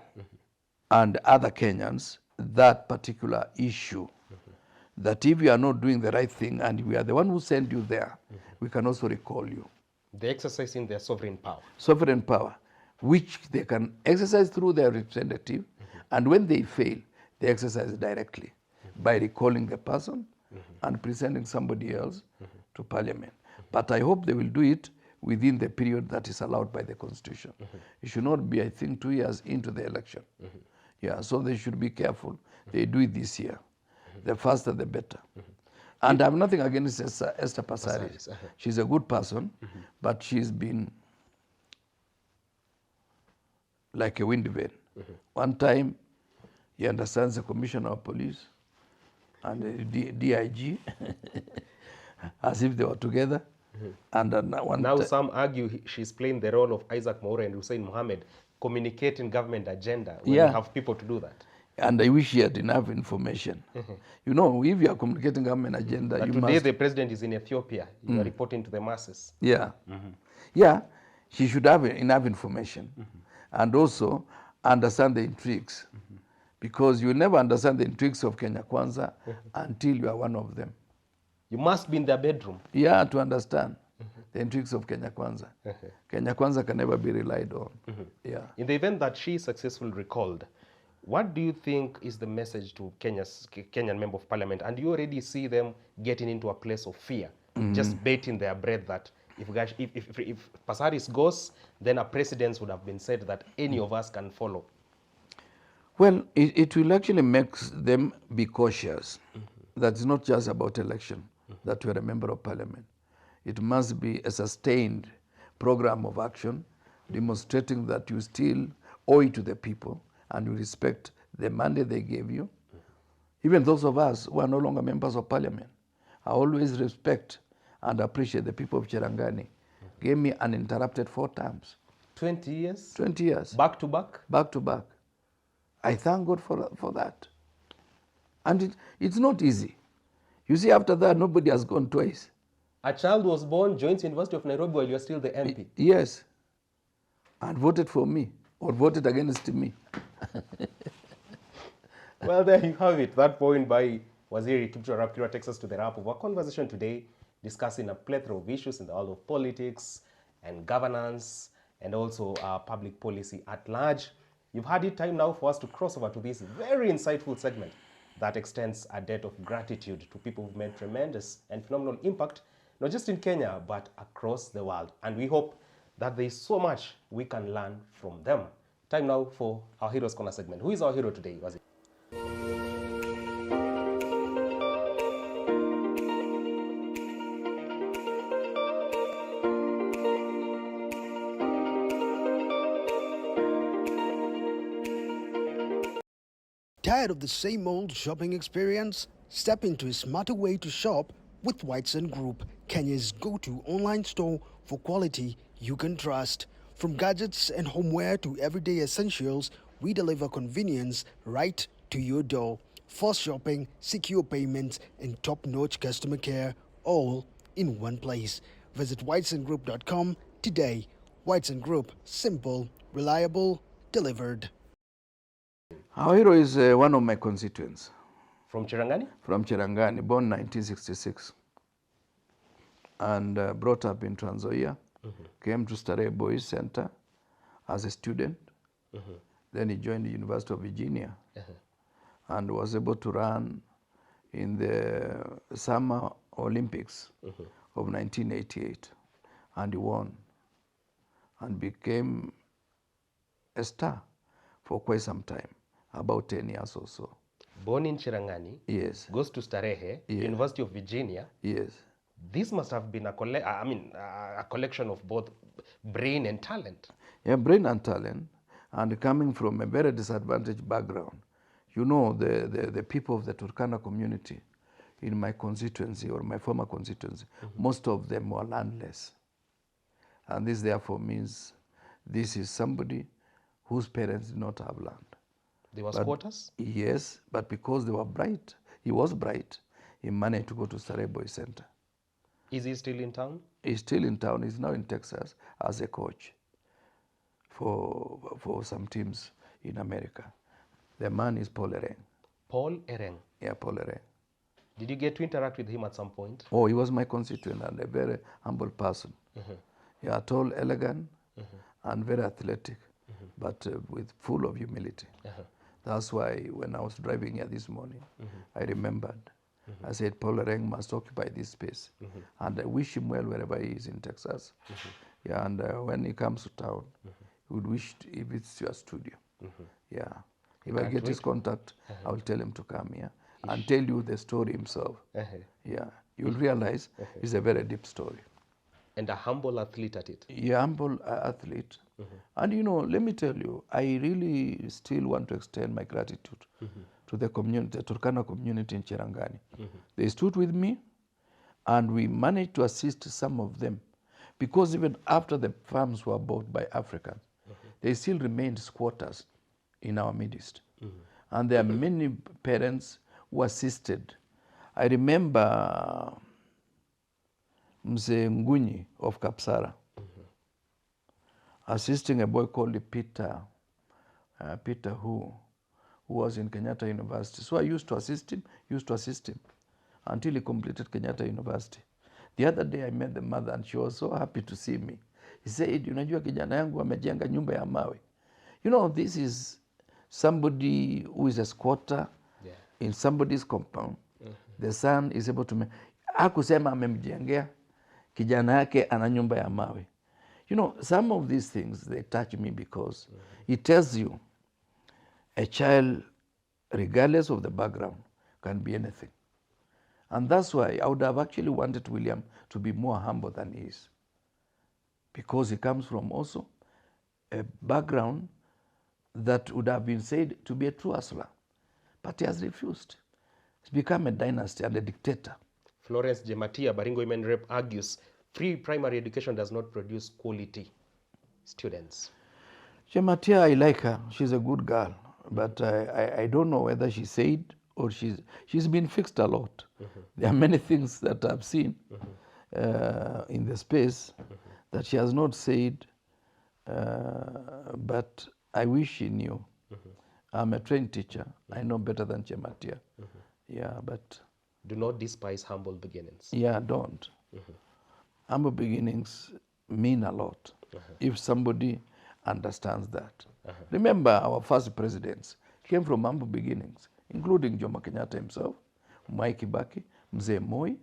and other Kenyans, that particular issue, that if you are not doing the right thing and we are the one who sent you there, we can also recall you. They're exercising their sovereign power. Sovereign power, which they can exercise through their representative, and when they fail, they exercise directly by recalling the person and presenting somebody else to parliament. But I hope they will do it within the period that is allowed by the Constitution. It should not be, I think, 2 years into the election. Yeah, so they should be careful. They do it this year. The faster, the better. And I have nothing against Esther Passaris. She's a good person, but she's been like a wind vane. One time, he understands the commissioner of police and the DIG, as if they were together. And Now some argue she's playing the role of Isaac Maura and Hussein Mohammed, communicating government agenda when Yeah. we have people to do that. And I wish he had enough information. You know, if you are communicating government agenda, But you today must. the president is in Ethiopia. You are reporting to the masses. Yeah. Yeah, she should have enough information and also understand the intrigues because you never understand the intrigues of Kenya Kwanza until you are one of them. You must be in their bedroom. Yeah, to understand the intrigues of Kenya Kwanza. Kenya Kwanza can never be relied on. Yeah. In the event that she is successfully recalled, what do you think is the message to Kenyan member of parliament? And you already see them getting into a place of fear, just baiting their breath that if Pasaris goes, then a precedence would have been said that any of us can follow. Well, it will actually make them be cautious. That's not just about election, that you are a member of parliament. It must be a sustained program of action demonstrating that you still owe it to the people and you respect the mandate they gave you. Even those of us who are no longer members of parliament, I always respect and appreciate the people of Cherangani. Gave me uninterrupted 4 terms. 20 years? 20 years. Back to back? Back to back. I thank God for that. And it's not easy. You see, after that, nobody has gone twice. A child was born, joins University of Nairobi while you're still the MP. Yes. And voted for me or voted against me. Well, there you have it. That point by Waziri Kipchumba Rapkira takes us to the wrap of our conversation today, discussing a plethora of issues in the world of politics and governance and also public policy at large. You've had it time now for us to cross over to this very insightful segment that extends a debt of gratitude to people who've made tremendous and phenomenal impact, not just in Kenya, but across the world. And we hope that there is so much we can learn from them. Time now for our Heroes Corner segment. Who is our hero today, Waziri? Tired of the same old shopping experience? Step into a smarter way to shop with Whitsun Group, Kenya's go-to online store for quality you can trust. From gadgets and homeware to everyday essentials, we deliver convenience right to your door. Fast shopping, secure payments, and top-notch customer care, all in one place. Visit whitsungroup.com today. Whitsun Group, simple, reliable, delivered. Our hero is one of my constituents. From Cherangani? From Cherangani, born 1966. And brought up in Trans Nzoia. Came to Starehe Boys Center as a student. Then he joined the University of Virginia and was able to run in the Summer Olympics of 1988. And he won and became a star for quite some time, about 10 years or so. Born in Cherangani, Yes. goes to Starehe, Yeah. University of Virginia. Yes. This must have been a collection of both brain and talent. Yeah, brain and talent, and coming from a very disadvantaged background. You know, the people of the Turkana community in my constituency or my former constituency, most of them were landless. And this therefore means this is somebody whose parents did not have land. They were squatters? Yes, but because they were bright, he was bright, he managed to go to Starehe Boys Center. Is he still in town? He's still in town. He's now in Texas as a coach for some teams in America. The man is Paul Ereng. Paul Ereng. Yeah, Paul Ereng. Did you get to interact with him at some point? Oh, he was my constituent and a very humble person. Yeah, tall, elegant, and very athletic, but with full of humility. That's why when I was driving here this morning, I remembered. I said, Paul Ereng must occupy this space. And I wish him well wherever he is in Texas. Yeah, and when he comes to town, he would wish if it's your studio. Yeah. If I get his contact, I will tell him to come here and tell you the story himself. Yeah, you'll realize it's a very deep story. And a humble athlete at it. Yeah, humble athlete. And you know, let me tell you, I really still want to extend my gratitude to the community, the Turkana community in Cherangani. They stood with me And we managed to assist some of them because even after the farms were bought by Africans, they still remained squatters in our midst. And there are many parents who assisted. I remember Mzee Ngunyi of Kapsara assisting a boy called Peter, who was in Kenyatta University. So I used to assist him until he completed Kenyatta University. The other day I met the mother and she was so happy to see me. He said, unajua kijana yangu amejenga nyumba ya mawe. You know, this is somebody who is a squatter in somebody's compound. The son is able to... Hakusema amemjengea, kijana yake ana nyumba ya mawe. You know, some of these things, they touch me because it tells you a child, regardless of the background, can be anything. And that's why I would have actually wanted William to be more humble than he is. Because he comes from also a background that would have been said to be a true hustler. But he has refused. He's become a dynasty and a dictator. Florence Jematia, Baringo Women Rep, argues free primary education does not produce quality students. Jematia, I like her. She's a good girl. But I don't know whether she said or she's been fixed a lot. There are many things that I've seen in the space that she has not said, but I wish she knew. I'm a trained teacher. I know better than Jematia. Yeah, but... Do not despise humble beginnings. Yeah, don't. Humble beginnings mean a lot if somebody understands that. Remember, our first presidents came from humble beginnings, including Jomo Kenyatta himself, Mwai Kibaki, Mzee Moi.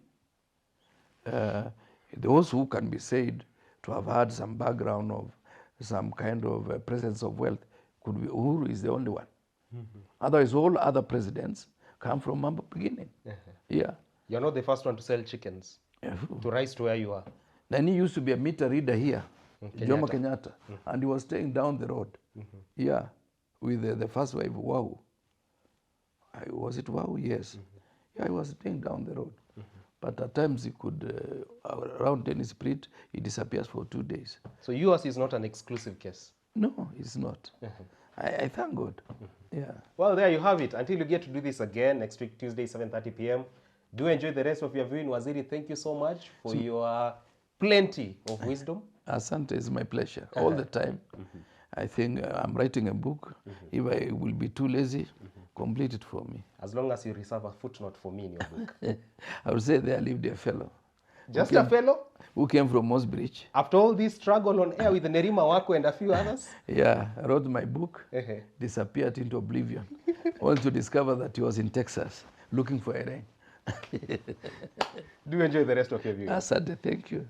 Those who can be said to have had some background of some kind of presence of wealth, could be Uhuru is the only one. Otherwise, all other presidents come from humble beginning. Yeah. You're not the first one to sell chickens to rise to where you are. Then he used to be a meter reader here, Jomo Kenyatta, and he was staying down the road. Yeah, with the first wife, Wow. Was it Wow? Yes. Yeah, he was staying down the road. But at times he could, around Dennis Sprit, he disappears for 2 days. So yours is not an exclusive case? No, it's not. I thank God. Yeah. Well, there you have it. Until you get to do this again next week, Tuesday, 7:30 p.m. Do enjoy the rest of your viewing. Waziri, thank you so much for your plenty of wisdom. Asante, it's my pleasure. All the time. I think I'm writing a book. If I will be too lazy, complete it for me. As long as you reserve a footnote for me in your book. I would say there lived a fellow. Just a fellow? Who came from Mosbridge. After all this struggle on air with Nerima Wako and a few others? Yeah, I wrote my book, disappeared into oblivion, only to discover that he was in Texas looking for a rain. Do enjoy the rest of your viewing. Asante, thank you.